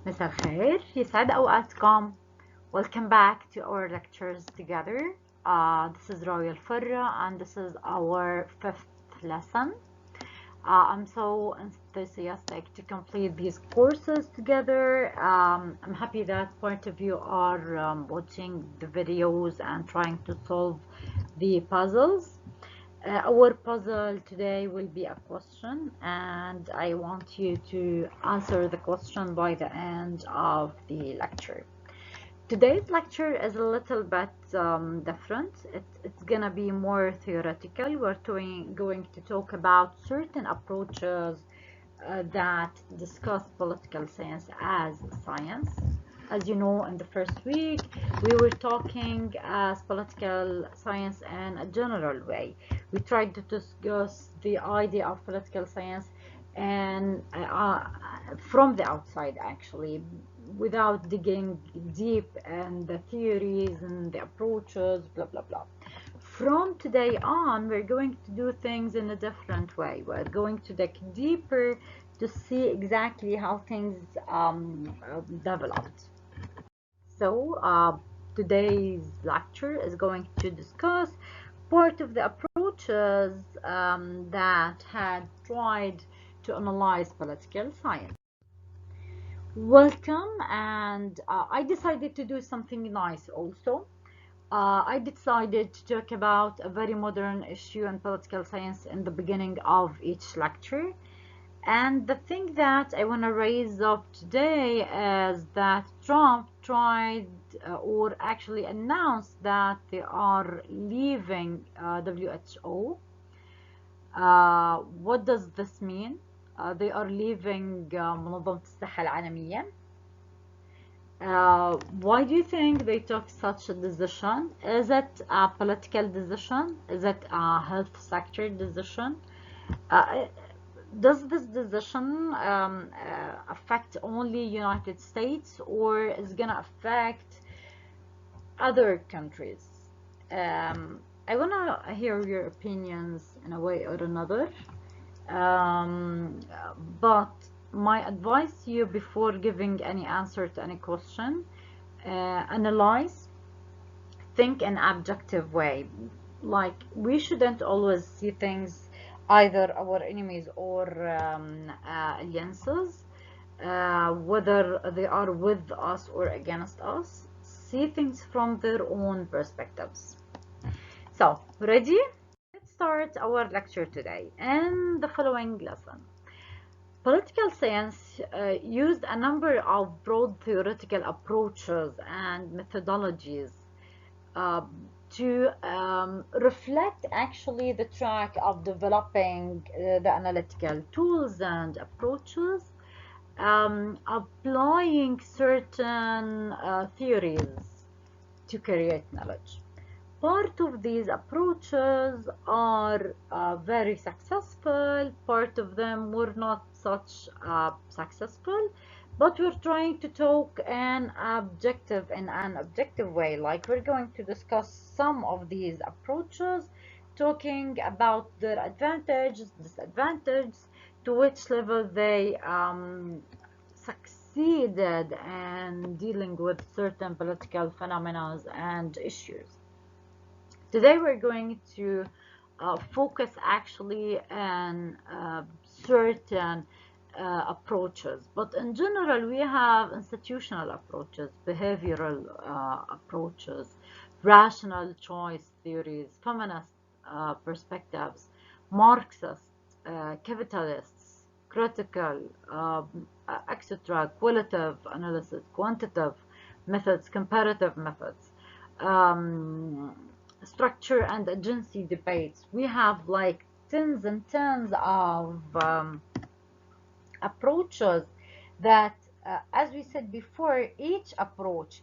مساء الخير يسعد أوقاتكم. Welcome back to our lectures together. This is Royal Farra and this is our fifth lesson. I'm so enthusiastic to complete these courses together. I'm happy that part of you are watching the videos and trying to solve the puzzles. Our puzzle today will be a question, and I want you to answer the question by the end of the lecture. Today's lecture is a little bit different. It's gonna be more theoretical. We're going to talk about certain approaches that discuss political science as science. As you know, in the first week, we were talking as political science in a general way. We tried to discuss the idea of political science and from the outside, actually, without digging deep in the theories and the approaches, blah, blah, blah. From today on, we're going to do things in a different way. We're going to dig deeper to see exactly how things developed. So today's lecture is going to discuss part of the approaches that had tried to analyze political science. Welcome, and I decided to do something nice also. I decided to talk about a very modern issue in political science in the beginning of each lecture. And the thing that I want to raise up today is that Trump tried or actually announced that they are leaving WHO. What does this mean? They are leaving منظمة الصحة العالمية. Why do you think they took such a decision? Is it a political decision? Is it a health sector decision? Does this decision affect only United States, or is gonna affect other countries? I wanna hear your opinions in a way or another. But my advice to you before giving any answer to any question, analyze, think in objective way. Like, we shouldn't always see things either our enemies or alliances, whether they are with us or against us. See things from their own perspectives. So, ready? Let's start our lecture today in the following lesson. Political science used a number of broad theoretical approaches and methodologies to reflect actually the track of developing the analytical tools and approaches, applying certain theories to create knowledge. Part of these approaches are very successful, part of them were not such successful, but we're trying to talk in an objective way. Like, we're going to discuss some of these approaches, talking about their advantages, disadvantages, to which level they succeeded in dealing with certain political phenomena and issues. Today we're going to focus actually on certain approaches, but in general we have institutional approaches, behavioral approaches, rational choice theories, feminist perspectives, Marxist, capitalists, critical, etc., qualitative analysis, quantitative methods, comparative methods, structure and agency debates. We have like tens and tens of approaches that, as we said before, each approach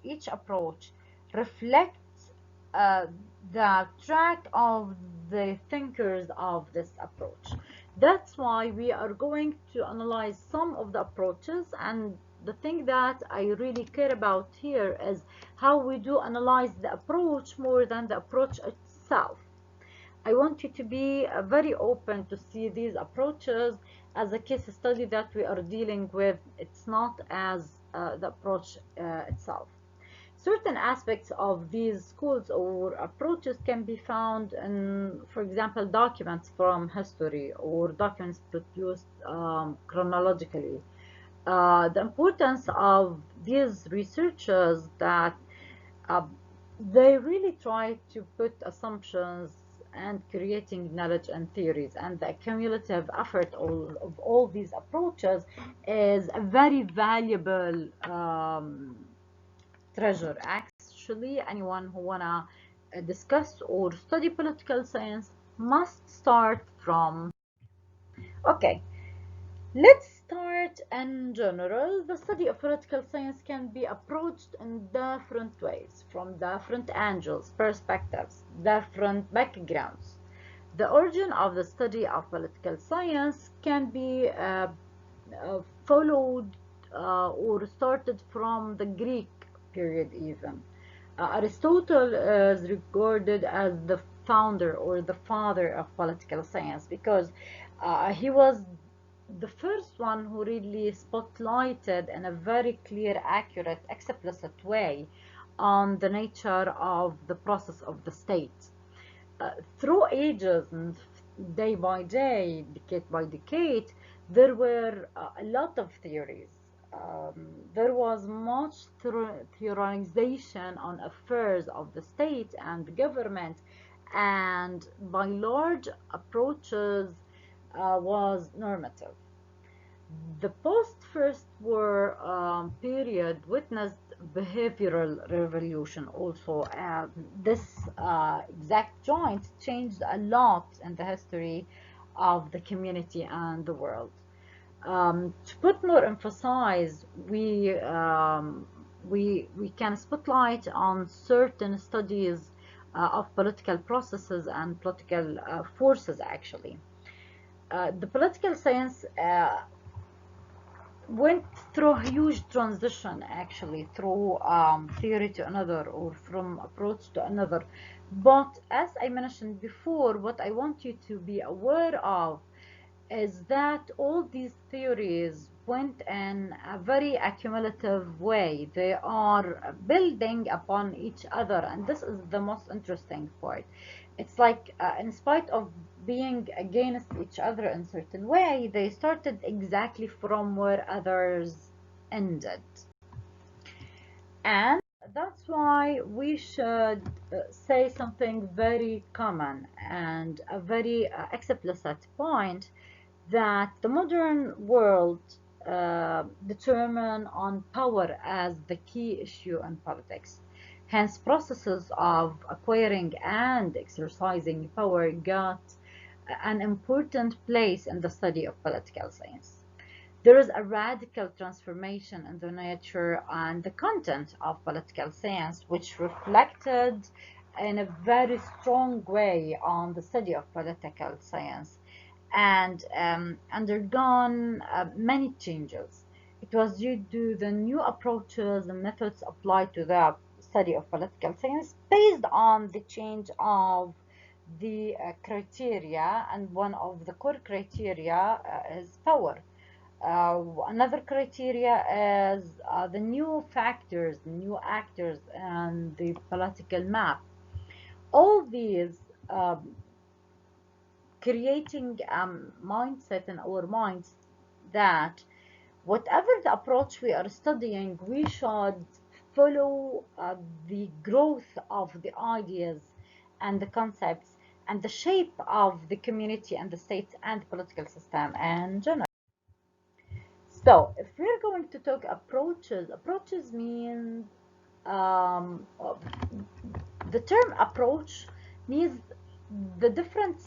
reflects the track of the thinkers of this approach. That's why we are going to analyze some of the approaches, and the thing that I really care about here is how we do analyze the approach more than the approach itself. I want you to be very open to see these approaches as a case study that we are dealing with. It's not as the approach itself. Certain aspects of these schools or approaches can be found in, for example, documents from history or documents produced chronologically. The importance of these researchers that uh, they really try to put assumptions and creating knowledge and theories, and the cumulative effort of all these approaches is a very valuable treasure. Actually, anyone who wanna discuss or study political science must start from. Okay, let's start in general. The study of political science can be approached in different ways, from different angles, perspectives, different backgrounds. The origin of the study of political science can be followed or started from the Greek period even. Aristotle is regarded as the founder or the father of political science because he was the first one who really spotlighted in a very clear, accurate, explicit way on the nature of the process of the state. Through ages and day by day, decade by decade, there were a lot of theories. There was much theorization on affairs of the state and the government, and by large approaches was normative. The post-First War period witnessed behavioral revolution also. This exact joint changed a lot in the history of the community and the world. To put more emphasis, we can spotlight on certain studies of political processes and political forces actually. The political science went through a huge transition actually through theory to another or from approach to another, but as I mentioned before, what I want you to be aware of is that all these theories went in a very accumulative way. They are building upon each other, and this is the most interesting part. It's like, in spite of being against each other in certain way, they started exactly from where others ended. And that's why we should say something very common and a very explicit point, that the modern world determine on power as the key issue in politics. Hence, processes of acquiring and exercising power got an important place in the study of political science. There is a radical transformation in the nature and the content of political science, which reflected in a very strong way on the study of political science and undergone many changes. It was due to the new approaches and methods applied to the study of political science based on the change of the criteria, and one of the core criteria is power. Another criteria is the new factors, new actors, and the political map. All these creating a mindset in our minds that whatever the approach we are studying, we should follow the growth of the ideas and the concepts and the shape of the community and the state and the political system in general. So, if we're going to talk approaches, approaches means um, uh, the term approach means the different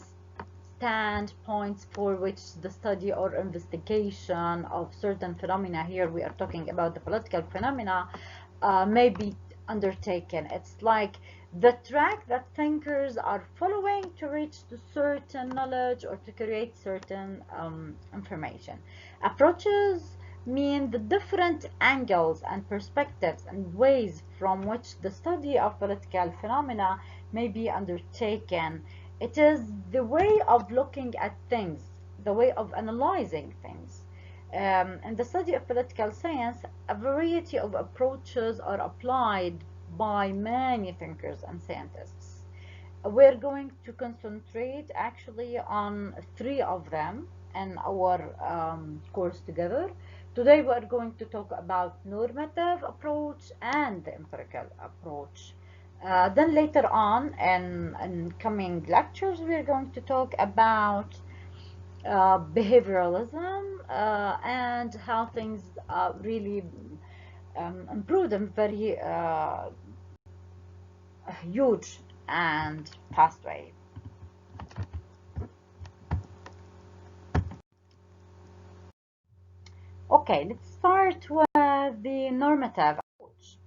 standpoints for which the study or investigation of certain phenomena, here we are talking about the political phenomena, may be undertaken. It's like the track that thinkers are following to reach to certain knowledge or to create certain information. Approaches mean the different angles and perspectives and ways from which the study of political phenomena may be undertaken. It is the way of looking at things, the way of analyzing things. In the study of political science, a variety of approaches are applied by many thinkers and scientists. We're going to concentrate actually on three of them in our course together. Today we're going to talk about normative approach and the empirical approach. Then later on in coming lectures, we're going to talk about behavioralism and how things really improved in very huge and fast way. Okay, let's start with the normative approach.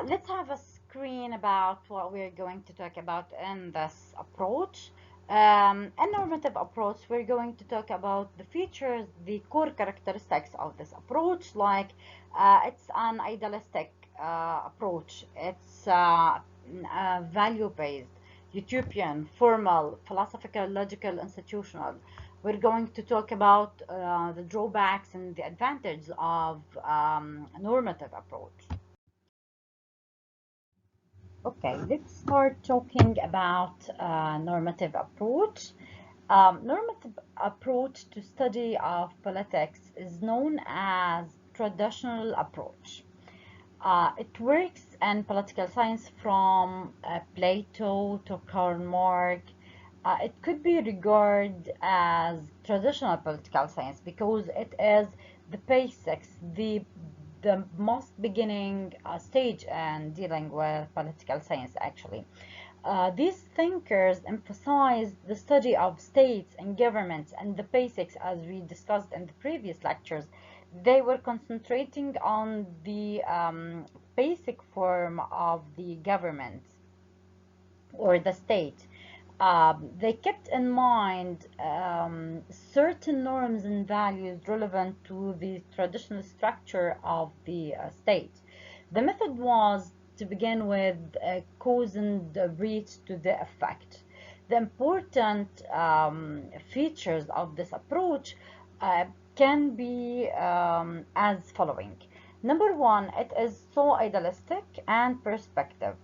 Let's have a screen about what we're going to talk about in this approach. In normative approach, we're going to talk about the features, the core characteristics of this approach, like it's an idealistic approach. It's value-based, utopian, formal, philosophical, logical, institutional. We're going to talk about the drawbacks and the advantages of normative approach. Okay, let's start talking about normative approach. Normative approach to study of politics is known as traditional approach. It works in political science from Plato to Karl Marx. It could be regarded as traditional political science because it is the basics, the most beginning stage in dealing with political science actually. These thinkers emphasize the study of states and governments and the basics as we discussed in the previous lectures. They were concentrating on the basic form of the government or the state. They kept in mind certain norms and values relevant to the traditional structure of the state. The method was to begin with cause and reach to the effect. The important features of this approach can be as following. Number one, it is so idealistic and perspective.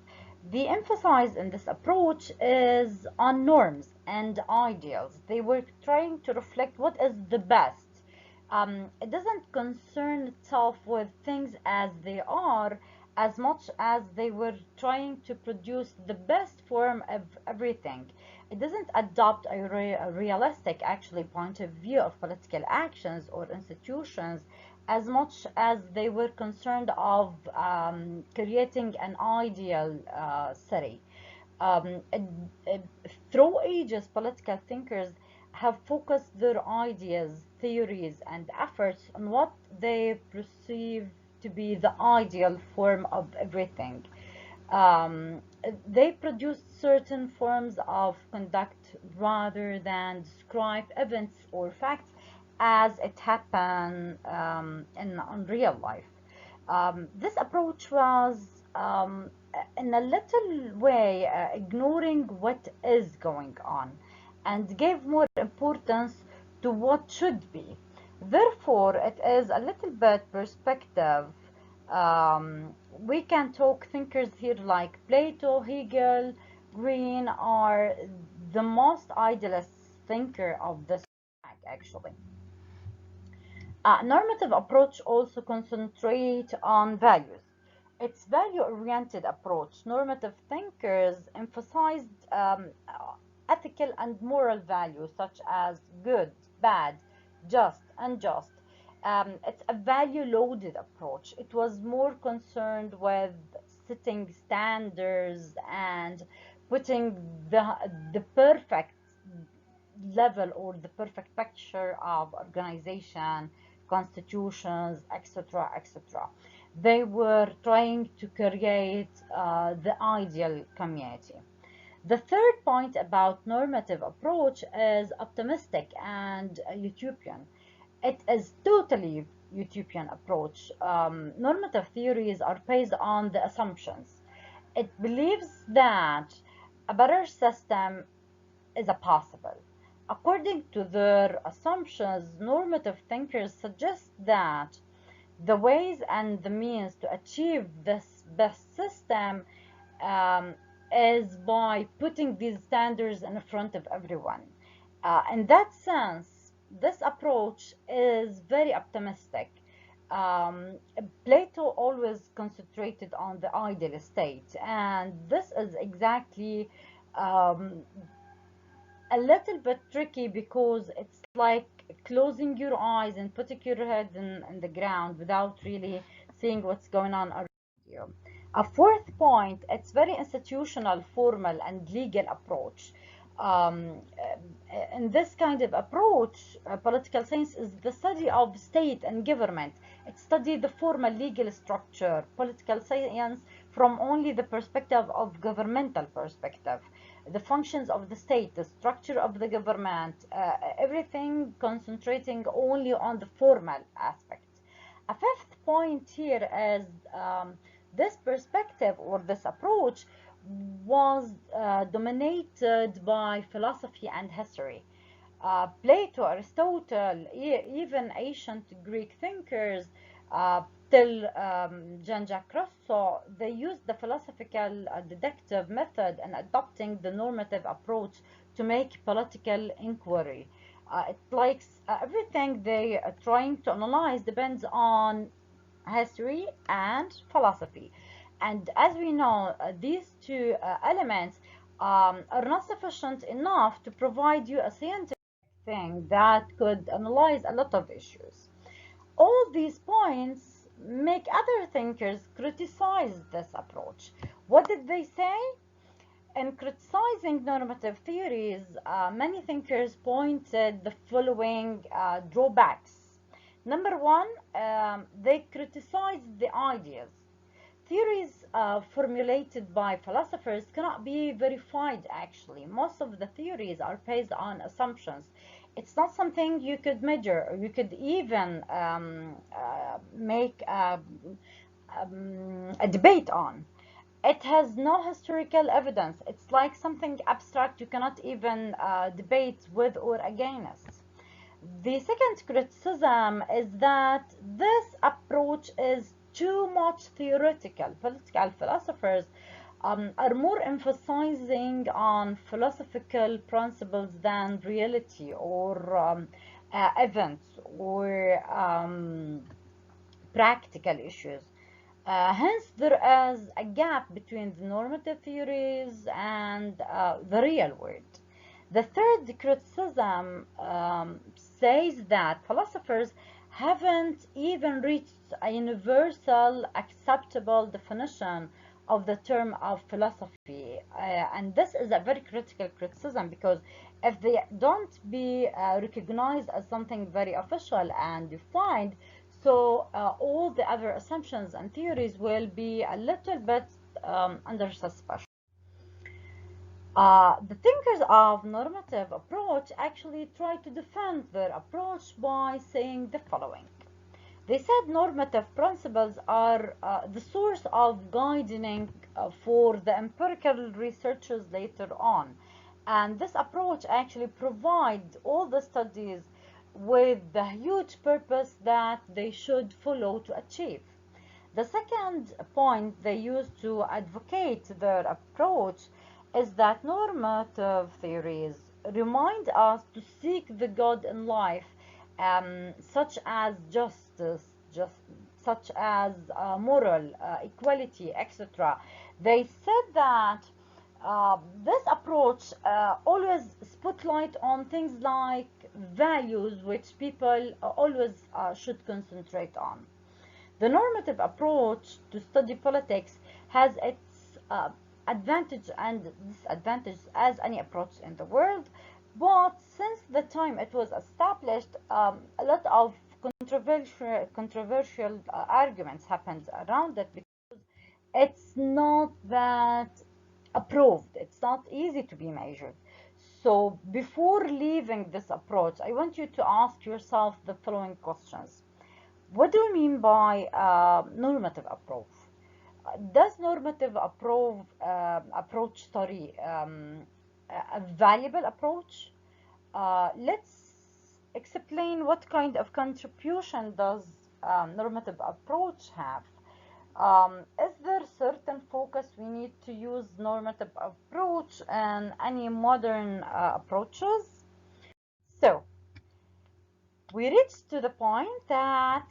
The emphasis in this approach is on norms and ideals. They were trying to reflect what is the best. It doesn't concern itself with things as they are as much as they were trying to produce the best form of everything. It doesn't adopt a realistic actually point of view of political actions or institutions as much as they were concerned of creating an ideal city. Um, uh, uh, Through ages, political thinkers have focused their ideas, theories, and efforts on what they perceive to be the ideal form of everything. Um, they produce certain forms of conduct rather than describe events or facts as it happened in real life. This approach was, in a little way, ignoring what is going on and gave more importance to what should be. Therefore, it is a little bit perspective. We can talk thinkers here like Plato, Hegel, Green are the most idealist thinker of this actually. Normative approach also concentrate on values. Its value-oriented approach, normative thinkers emphasized ethical and moral values such as good, bad, just, unjust. It's a value-loaded approach. It was more concerned with setting standards and putting the perfect level or the perfect picture of organization, constitutions, etc., etc. They were trying to create the ideal community. The third point about normative approach is optimistic and utopian. It is totally utopian approach. Normative theories are based on the assumptions. It believes that a better system is a possible. According to their assumptions, normative thinkers suggest that the ways and the means to achieve this best system um, is by putting these standards in front of everyone. In that sense, this approach is very optimistic. Um, Plato always concentrated on the ideal state, and this is exactly um, a little bit tricky because it's like closing your eyes and putting your head in the ground without really seeing what's going on around you. A fourth point, it's very institutional, formal, and legal approach. In this kind of approach, political science is the study of state and government. It studies the formal legal structure, political science from only the perspective of governmental perspective, the functions of the state, the structure of the government, everything concentrating only on the formal aspects. A fifth point here is this perspective or this approach was dominated by philosophy and history. Plato, Aristotle, even ancient Greek thinkers, uh, till Jean-Jacques Rousseau, they used the philosophical deductive method and adopting the normative approach to make political inquiry. It likes everything they are trying to analyze depends on history and philosophy. And as we know, these two elements are not sufficient enough to provide you a scientific thing that could analyze a lot of issues. All these points make other thinkers criticize this approach. What did they say? In criticizing normative theories, many thinkers pointed the following drawbacks. Number one, they criticized the ideas. Theories formulated by philosophers cannot be verified actually. Most of the theories are based on assumptions. It's not something you could measure, or you could even make a debate on. It has no historical evidence. It's like something abstract you cannot even debate with or against. The second criticism is that this approach is too much theoretical. Political philosophers are more emphasizing on philosophical principles than reality or events or practical issues. Hence, there is a gap between the normative theories and the real world. The third criticism says that philosophers haven't even reached a universal acceptable definition of the term of philosophy. And this is a very critical criticism because if they don't be recognized as something very official and defined, so all the other assumptions and theories will be a little bit under suspicion. The thinkers of normative approach actually try to defend their approach by saying the following. They said normative principles are the source of guiding for the empirical researchers later on. And this approach actually provides all the studies with the huge purpose that they should follow to achieve. The second point they use to advocate their approach is that normative theories remind us to seek the good in life, such as justice, just such as moral equality, etc. They said that this approach always spotlight on things like values which people always should concentrate on. The normative approach to study politics has its advantage and disadvantage as any approach in the world, but since the time it was established, a lot of controversial arguments happened around it because it's not that approved. It's not easy to be measured. So before leaving this approach, I want you to ask yourself the following questions. What do you mean by normative approach? Does normative approach a valuable approach? Let's explain what kind of contribution does normative approach have. Is there certain focus we need to use normative approach and any modern approaches? So we reached to the point that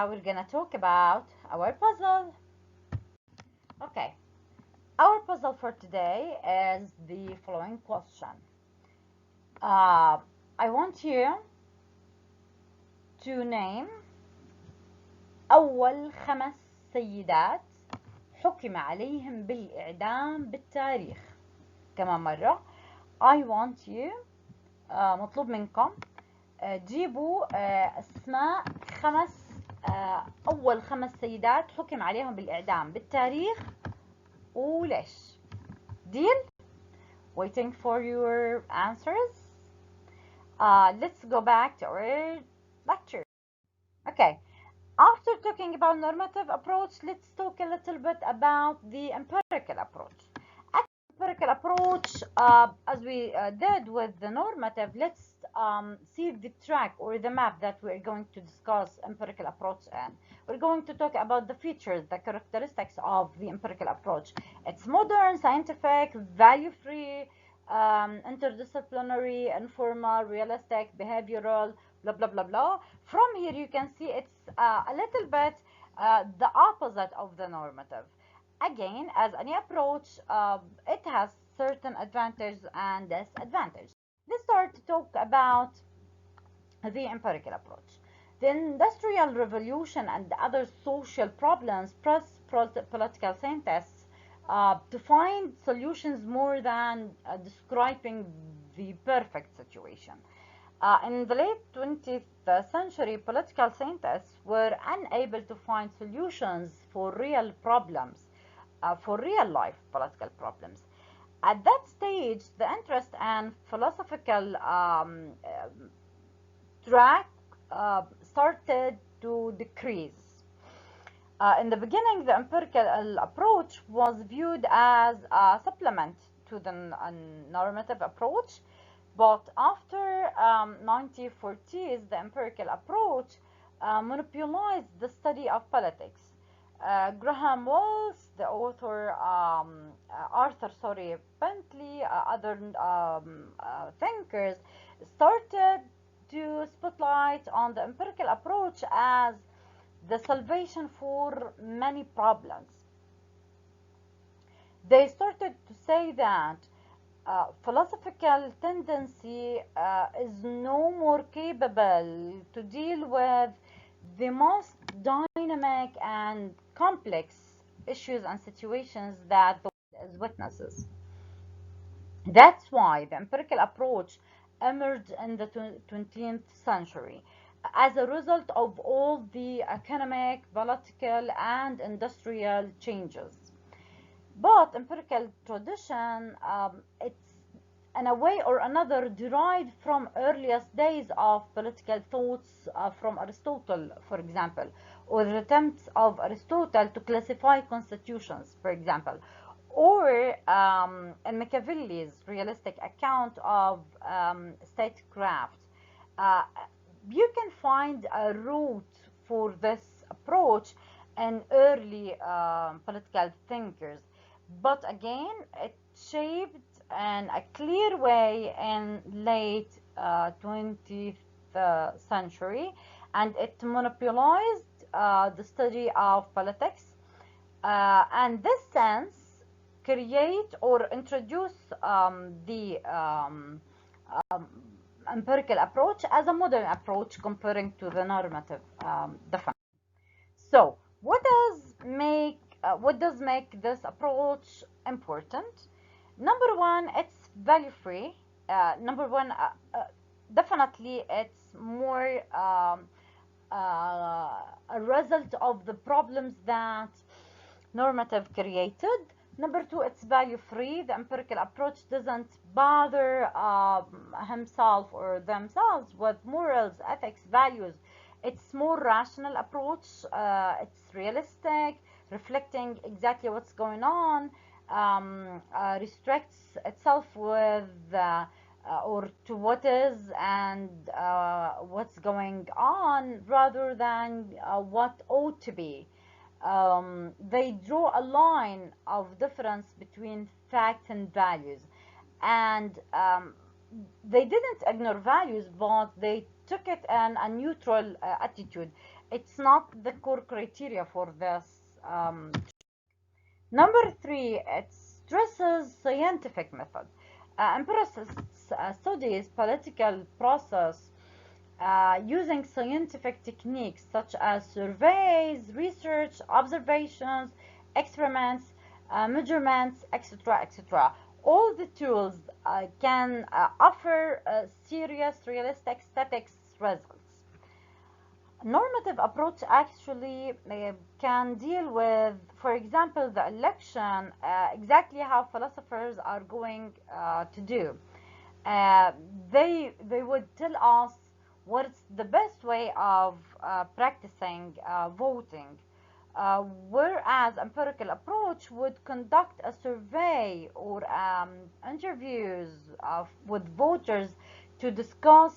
we're gonna talk about our puzzle. Okay, our puzzle for today is the following question. I want you to name أول 5 سيدات حكم عليهم بالإعدام بالتاريخ. كمان مرة I want you مطلوب منكم جيبوا اسماء أول 5 سيدات حكم عليهم بالإعدام بالتاريخ وليش. Deal? Waiting for your answers. Let's go back to our lecture. Okay. After talking about normative approach, let's talk a little bit about the empirical approach. Empirical approach, as we did with the normative, let's see the track or the map that we're going to discuss empirical approach in. We're going to talk about the features, the characteristics of the empirical approach. It's modern, scientific, value-free, interdisciplinary, informal, realistic, behavioral, blah, blah, blah, blah. From here, you can see it's a little bit the opposite of the normative. Again, as any approach, it has certain advantages and disadvantages. Let's start to talk about the empirical approach. The Industrial Revolution and other social problems press political scientists to find solutions more than describing the perfect situation. In the late 20th century, political scientists were unable to find solutions for real problems, for real life political problems. At that stage, the interest in philosophical track started to decrease. In the beginning, the empirical approach was viewed as a supplement to the normative approach, but after 1940s, the empirical approach monopolized the study of politics. Graham Walsh, the author, Arthur Bentley, other thinkers started to spotlight on the empirical approach as the salvation for many problems. They started to say that philosophical tendency is no more capable to deal with the most dynamic and complex issues and situations that the world witnesses. That's why the empirical approach emerged in the 20th century as a result of all the economic, political, and industrial changes. But empirical tradition, it's in a way or another derived from earliest days of political thoughts from Aristotle, for example, or the attempts of Aristotle to classify constitutions, for example, or in Machiavelli's realistic account of statecraft. You can find a root for this approach in early political thinkers, but again, it shaped in a clear way in late 20th century, and it monopolized the study of politics, and this sense create or introduce the empirical approach as a modern approach comparing to the normative definition. So what does make this approach important? Number one, it's value free. Number one, definitely it's more a result of the problems that normative created. Number two, it's value free. The empirical approach doesn't bother himself or themselves with morals, ethics, values. It's more rational approach. It's realistic, reflecting exactly what's going on, restricts itself with or to what is and what's going on, rather than what ought to be. They draw a line of difference between facts and values, and they didn't ignore values, but they took it in a neutral attitude. It's not the core criteria for this. Number three, it stresses scientific method. Empiricists studies political process using scientific techniques such as surveys, research, observations, experiments, measurements, etc., etc. All the tools can offer serious, realistic statistics results. Normative approach actually can deal with, for example, the election, exactly how philosophers are going to do. Uh, they would tell us what's the best way of practicing voting, whereas empirical approach would conduct a survey or interviews with voters to discuss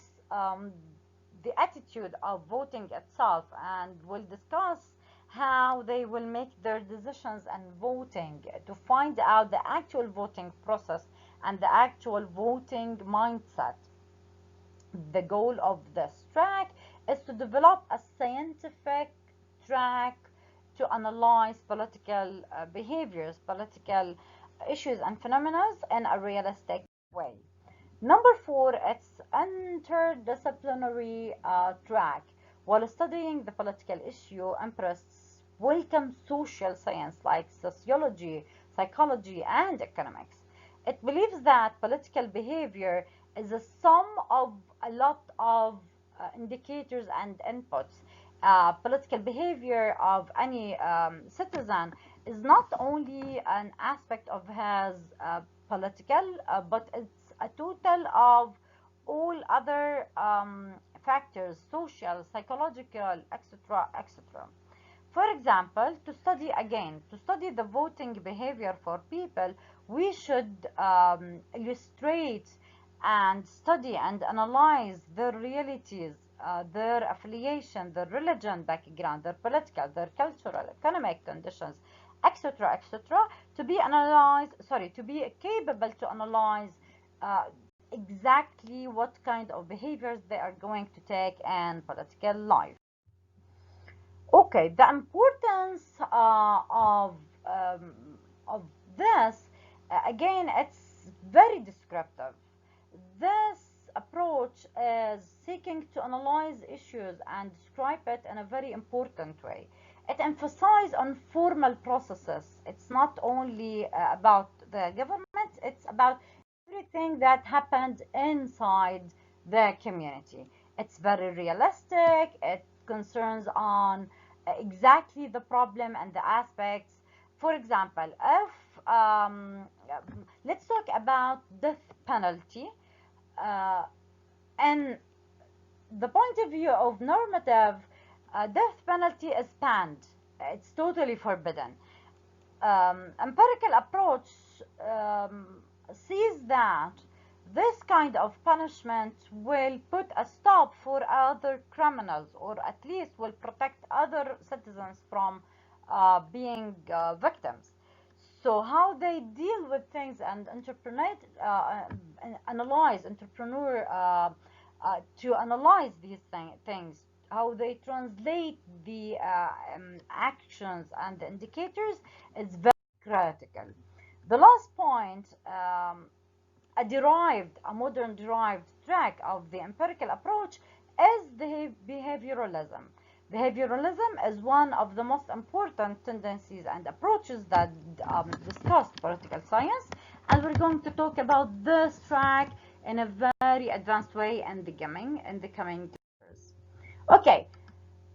the attitude of voting itself, and will discuss how they will make their decisions and voting to find out the actual voting process and the actual voting mindset. The goal of this track is to develop a scientific track to analyze political behaviors, political issues and phenomena in a realistic way. Number four, it's interdisciplinary track. While studying the political issue, empirists welcome social science like sociology, psychology, and economics. It believes that political behavior is a sum of a lot of indicators and inputs. Political behavior of any citizen is not only an aspect of his political, but it's a total of all other factors, social, psychological, etc., etc. For example, to study the voting behavior for people, we should illustrate and study and analyze their realities, their affiliation, their religion background, their political, their cultural, economic conditions, etc., etc., to be analyzed, sorry, to be capable to analyze uh, exactly what kind of behaviors they are going to take in political life. Okay, the importance um, of this, again, it's very descriptive. This approach is seeking to analyze issues and describe it in a very important way. It emphasizes on formal processes. It's not only about the government, it's about everything that happened inside the community. It's very realistic. It concerns on exactly the problem and the aspects. For example, if let's talk about death penalty, uh, and the point of view of normative, death penalty is banned. It's totally forbidden. Empirical approach sees that this kind of punishment will put a stop for other criminals, or at least will protect other citizens from being victims. So how they deal with things and analyze entrepreneur to analyze these things, how they translate the actions and the indicators is very critical. The last point, a modern derived track of the empirical approach is the behavioralism. Behavioralism is one of the most important tendencies and approaches that discuss political science, and we're going to talk about this track in a very advanced way in the coming years. Okay,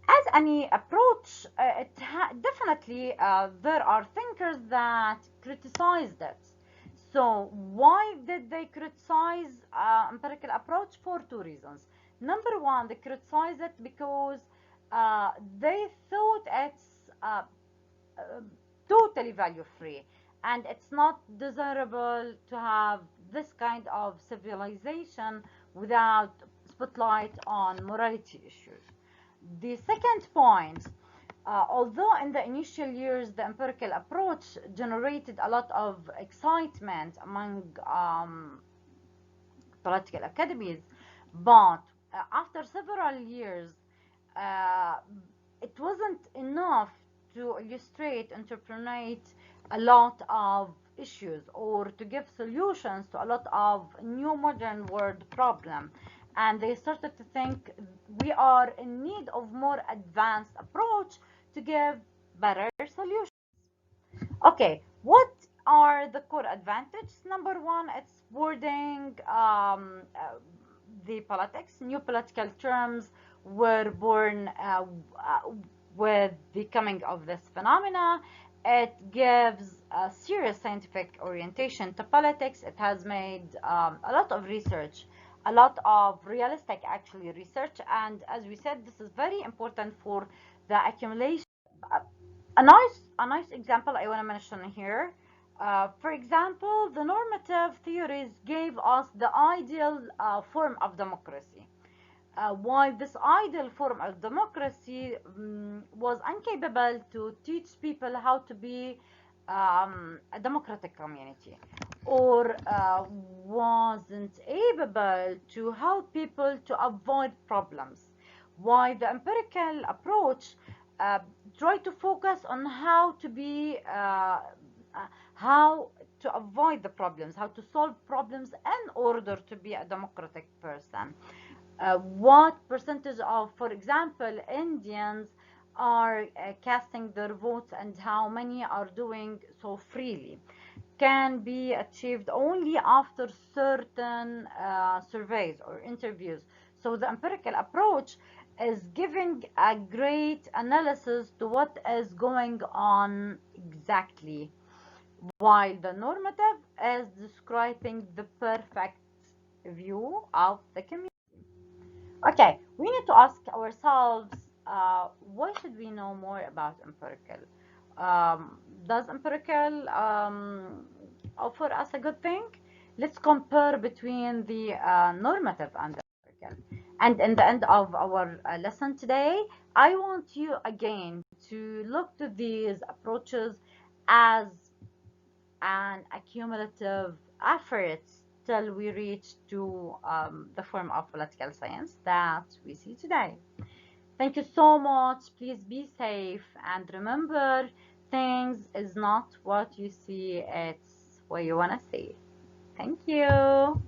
as any approach, definitely there are thinkers that criticized it. So why did they criticize empirical approach? For two reasons. Number one, they criticize it because they thought it's uh, totally value free, and it's not desirable to have this kind of civilization without spotlight on morality issues. The second point, although in the initial years the empirical approach generated a lot of excitement among political academies, but after several years, uh, it wasn't enough to illustrate, interpret a lot of issues or to give solutions to a lot of new modern world problems. And they started to think we are in need of more advanced approach to give better solutions. Okay, what are the core advantages? Number one, it's wording the politics. New political terms were born with the coming of this phenomena. It gives a serious scientific orientation to politics. It has made a lot of research, a lot of realistic actually research, and as we said, this is very important for the accumulation. A nice example I want to mention here. For example, the normative theories gave us the ideal form of democracy. While this ideal form of democracy was incapable to teach people how to be a democratic community, or wasn't able to help people to avoid problems. While the empirical approach uh, try to focus on how to avoid the problems, how to solve problems in order to be a democratic person. What percentage of, for example, Indians are casting their votes and how many are doing so freely can be achieved only after certain surveys or interviews. So the empirical approach is giving a great analysis to what is going on exactly, while the normative is describing the perfect view of the community. Okay, we need to ask ourselves, why should we know more about empirical? Does empirical offer us a good thing? Let's compare between the normative and the empirical. And in the end of our lesson today, I want you again to look to these approaches as an accumulative effort till we reach to the form of political science that we see today. Thank you so much. Please be safe and remember, things is not what you see, it's what you want to see. Thank you.